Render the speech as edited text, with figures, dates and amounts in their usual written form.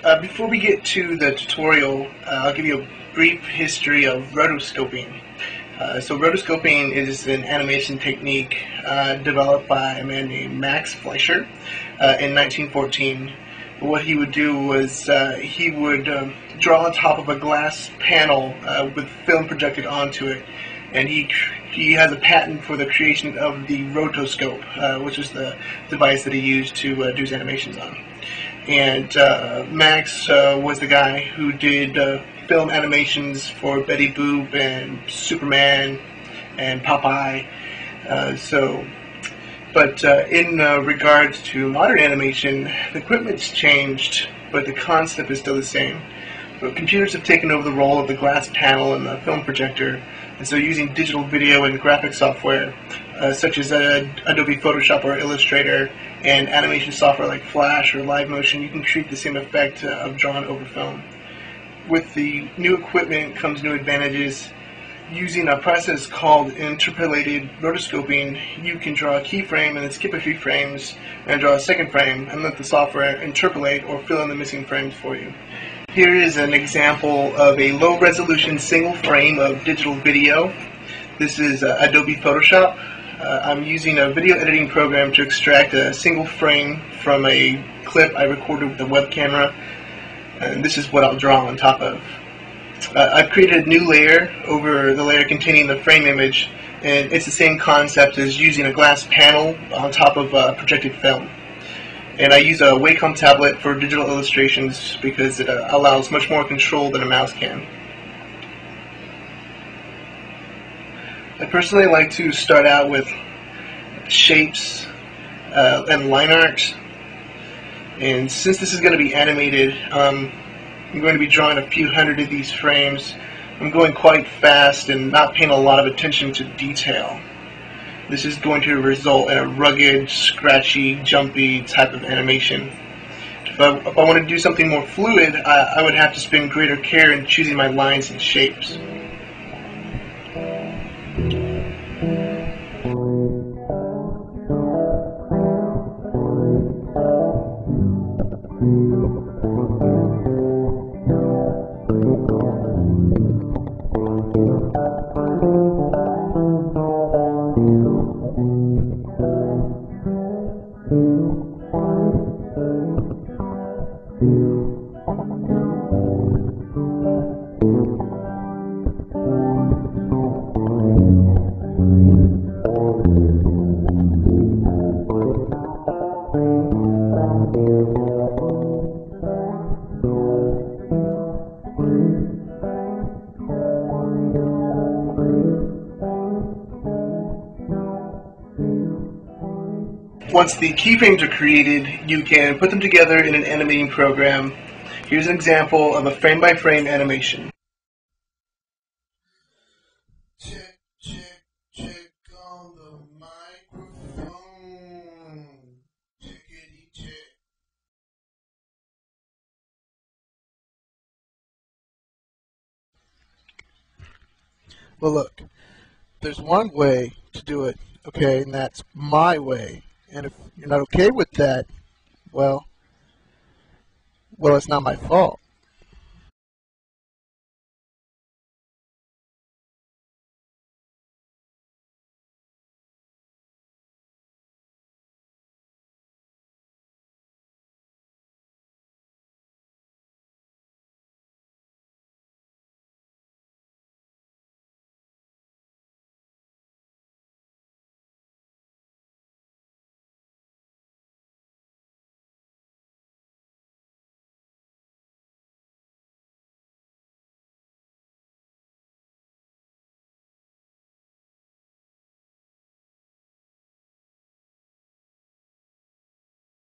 Before we get to the tutorial, I'll give you a brief history of rotoscoping. So rotoscoping is an animation technique developed by a man named Max Fleischer in 1914. What he would do was he would draw on top of a glass panel with film projected onto it, and he has a patent for the creation of the rotoscope, which is the device that he used to do his animations on. And Max was the guy who did film animations for Betty Boop and Superman and Popeye. But in regards to modern animation, the equipment's changed, but the concept is still the same. But computers have taken over the role of the glass panel and the film projector, and so using digital video and graphic software, such as Adobe Photoshop or Illustrator, and animation software like Flash or Live Motion, you can create the same effect of drawn over film. With the new equipment comes new advantages. Using a process called interpolated rotoscoping, you can draw a keyframe and then skip a few frames and draw a second frame and let the software interpolate or fill in the missing frames for you. Here is an example of a low-resolution single frame of digital video. This is Adobe Photoshop. I'm using a video editing program to extract a single frame from a clip I recorded with a web camera, and this is what I'll draw on top of. I've created a new layer over the layer containing the frame image, and it's the same concept as using a glass panel on top of projected film. And I use a Wacom tablet for digital illustrations because it allows much more control than a mouse can. I personally like to start out with shapes and line art, and since this is going to be animated, I'm going to be drawing a few hundred of these frames. I'm going quite fast and not paying a lot of attention to detail. This is going to result in a rugged, scratchy, jumpy type of animation. If I want to do something more fluid, I would have to spend greater care in choosing my lines and shapes. Once the keyframes are created, you can put them together in an animating program. Here's an example of a frame-by-frame animation. Check, check, check on the microphone. Checkity check. Well, look, there's one way to do it, okay, and that's my way. And if you're not okay with that, well, it's not my fault.